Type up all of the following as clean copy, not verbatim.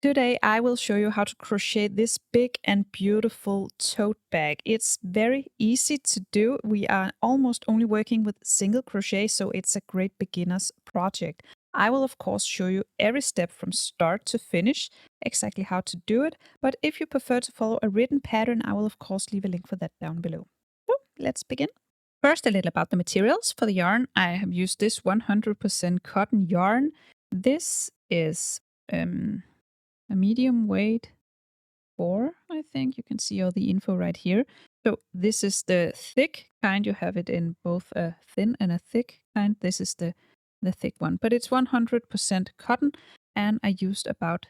Today I will show you how to crochet this big and beautiful tote bag. It's very easy to do. We are almost only working with single crochet, so it's a great beginner's project. I will of course show you every step from start to finish, exactly how to do it, but if you prefer to follow a written pattern, I will of course leave a link for that down below. So let's begin. First, a little about the materials. For the yarn, I have used this 100% cotton yarn. This is a medium weight 4, I think. You can see all the info right here. So this is the thick kind. You have it in both a thin and a thick kind. This is the thick one, but it's 100% cotton, and I used about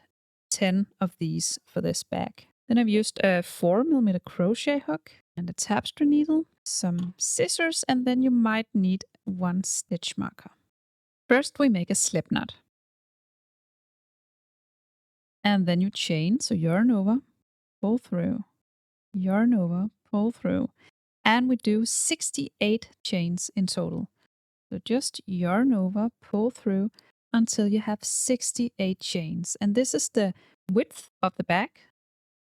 10 of these for this bag. Then I've used a 4mm crochet hook and a tapestry needle, some scissors, and then you might need one stitch marker. First, we make a slip knot. And then you chain, so yarn over, pull through, yarn over, pull through, and we do 68 chains in total. So just yarn over, pull through until you have 68 chains. And this is the width of the bag.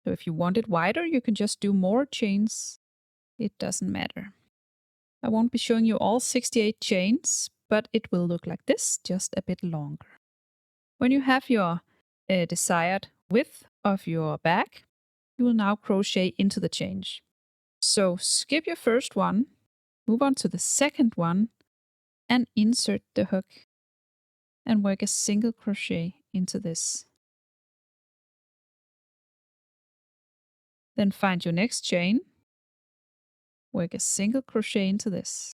So if you want it wider, you can just do more chains. It doesn't matter. I won't be showing you all 68 chains, but it will look like this, just a bit longer. When you have your desired width of your bag, you will now crochet into the change. So skip your first one, move on to the second one, and insert the hook and work a single crochet into this. Then find your next chain, work a single crochet into this.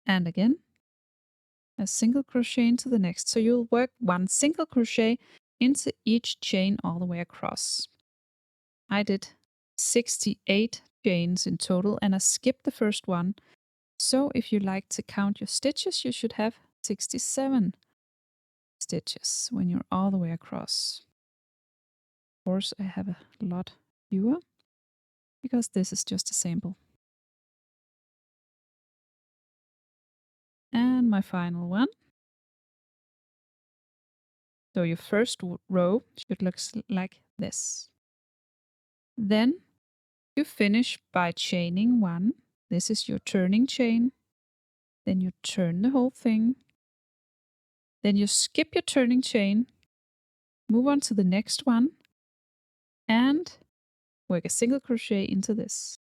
And again, a single crochet into the next. So you'll work one single crochet into each chain all the way across. I did 68 chains in total, and I skipped the first one. So if you like to count your stitches, you should have 67 stitches when you're all the way across. Of course, I have a lot fewer because this is just a sample. And my final one. So your first row should look like this. Then you finish by chaining one. This is your turning chain. Then you turn the whole thing. Then you skip your turning chain, move on to the next one, and work a single crochet into this.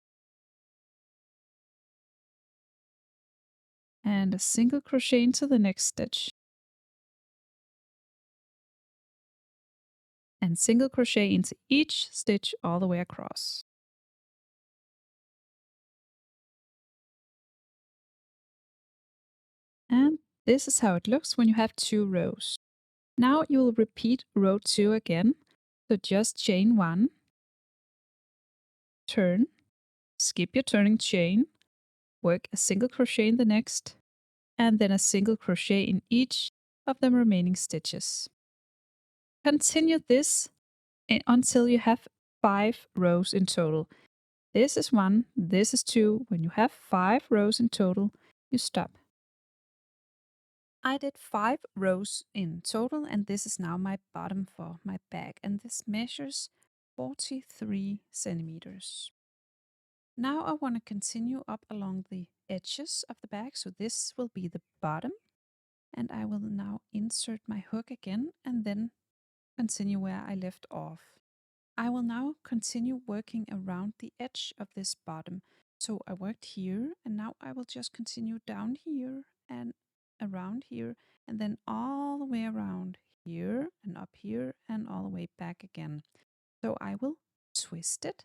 And a single crochet into the next stitch. And single crochet into each stitch all the way across. And this is how it looks when you have 2 rows. Now you will repeat row 2 again. So just chain 1, turn, skip your turning chain, work a single crochet in the next, and then a single crochet in each of the remaining stitches. Continue this until you have 5 rows in total. This is 1, this is 2. When you have 5 rows in total, you stop. I did 5 rows in total, and this is now my bottom for my bag, and this measures 43 centimeters. Now I want to continue up along the edges of the bag, so this will be the bottom, and I will now insert my hook again and then continue where I left off. I will now continue working around the edge of this bottom. So I worked here, and now I will just continue down here and around here, and then all the way around here and up here and all the way back again. So I will twist it,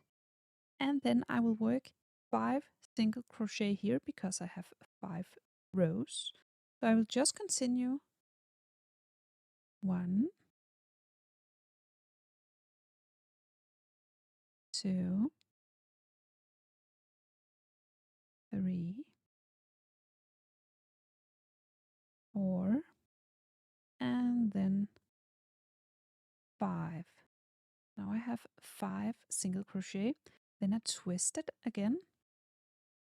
and then I will work 5 single crochet here because I have 5 rows. So I will just continue 1, 2, 3, 4, and then 5. Now I have 5 single crochet, then I twist it again,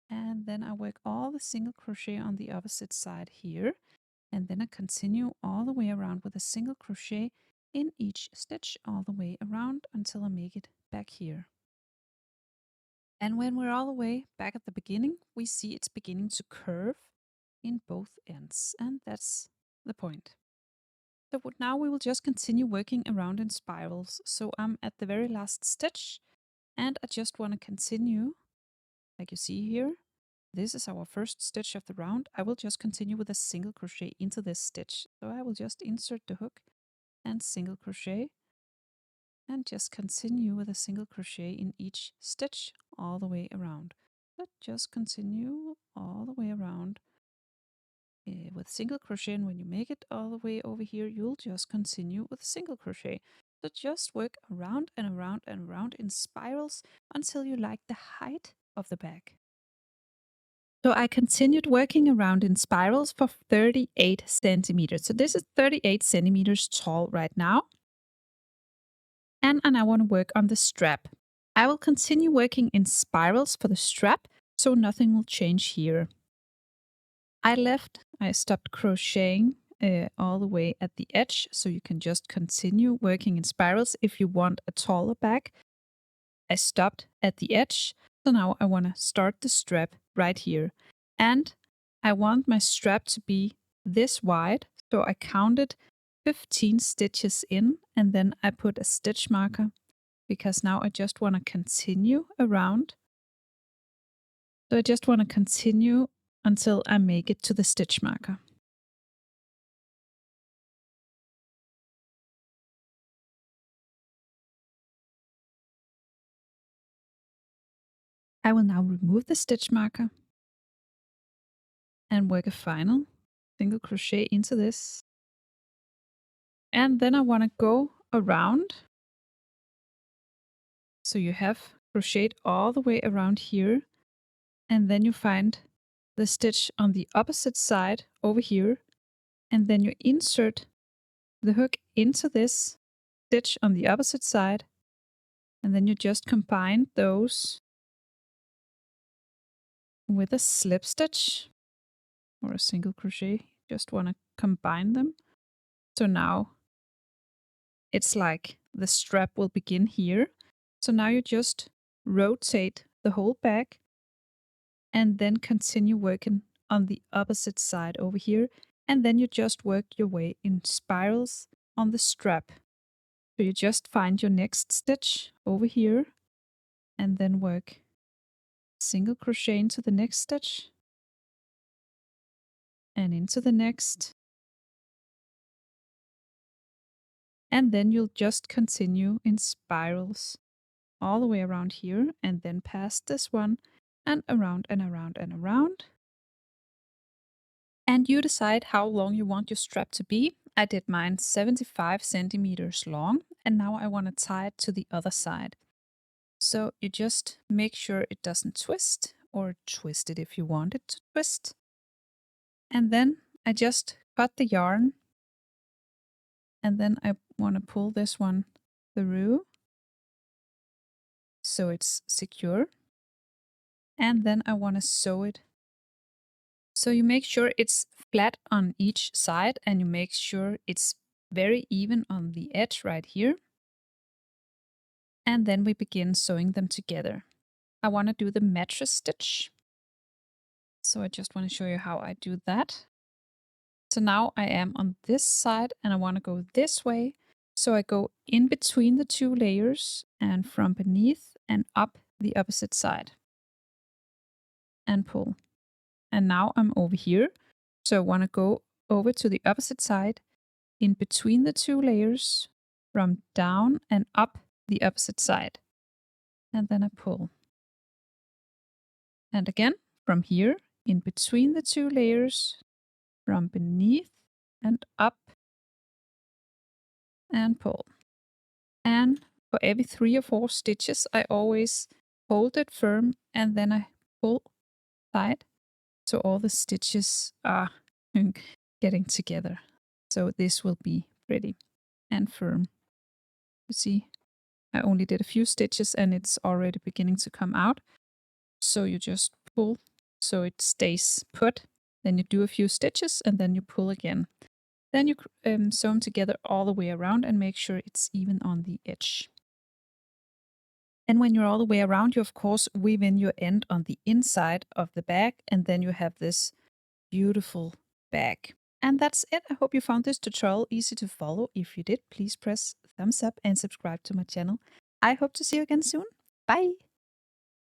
and then I work all the single crochet on the opposite side here. And then I continue all the way around with a single crochet in each stitch all the way around until I make it back here. And when we're all the way back at the beginning, we see it's beginning to curve in both ends, and that's the point. So now we will just continue working around in spirals. So I'm at the very last stitch, and I just want to continue, like you see here. This is our first stitch of the round. I will just continue with a single crochet into this stitch. So I will just insert the hook and single crochet, and just continue with a single crochet in each stitch all the way around. But just continue all the way around with single crochet, and when you make it all the way over here, you'll just continue with single crochet. So just work around and around and around in spirals until you like the height of the bag. So I continued working around in spirals for 38 centimeters. So this is 38 centimeters tall right now. And I want to work on the strap. I will continue working in spirals for the strap, so nothing will change here. I stopped crocheting all the way at the edge, so you can just continue working in spirals if you want a taller bag. I stopped at the edge, so now I want to start the strap right here. And I want my strap to be this wide, so I counted 15 stitches in, and then I put a stitch marker because now I just want to continue around. So I just want to continue until I make it to the stitch marker. I will now remove the stitch marker and work a final single crochet into this. And then I want to go around. So you have crocheted all the way around here, and then you find the stitch on the opposite side over here, and then you insert the hook into this stitch on the opposite side, and then you just combine those with a slip stitch or a single crochet. Just want to combine them. So now it's like the strap will begin here. So now you just rotate the whole bag and then continue working on the opposite side over here. And then you just work your way in spirals on the strap. So you just find your next stitch over here and then work single crochet into the next stitch and into the next. And then you'll just continue in spirals all the way around here and then past this one and around and around and around. And you decide how long you want your strap to be. I did mine 75 centimeters long, and now I want to tie it to the other side. So you just make sure it doesn't twist, or twist it if you want it to twist. And then I just cut the yarn, and then I want to pull this one through so it's secure. And then I want to sew it. So you make sure it's flat on each side, and you make sure it's very even on the edge right here. And then we begin sewing them together. I want to do the mattress stitch. So I just want to show you how I do that. So now I am on this side and I want to go this way. So I go in between the two layers and from beneath and up the opposite side. And pull. And now I'm over here. So I want to go over to the opposite side, in between the two layers, from down and up the opposite side. And then I pull. And again, from here, in between the two layers, from beneath and up, and pull. And for every 3 or 4 stitches, I always hold it firm and then I pull tight. So all the stitches are getting together. So this will be pretty and firm. You see, I only did a few stitches and it's already beginning to come out. So you just pull so it stays put. Then you do a few stitches and then you pull again. Then you sew them together all the way around and make sure it's even on the edge. And when you're all the way around, you of course weave in your end on the inside of the bag, and then you have this beautiful bag. And that's it. I hope you found this tutorial easy to follow. If you did, please press thumbs up and subscribe to my channel. I hope to see you again soon. Bye!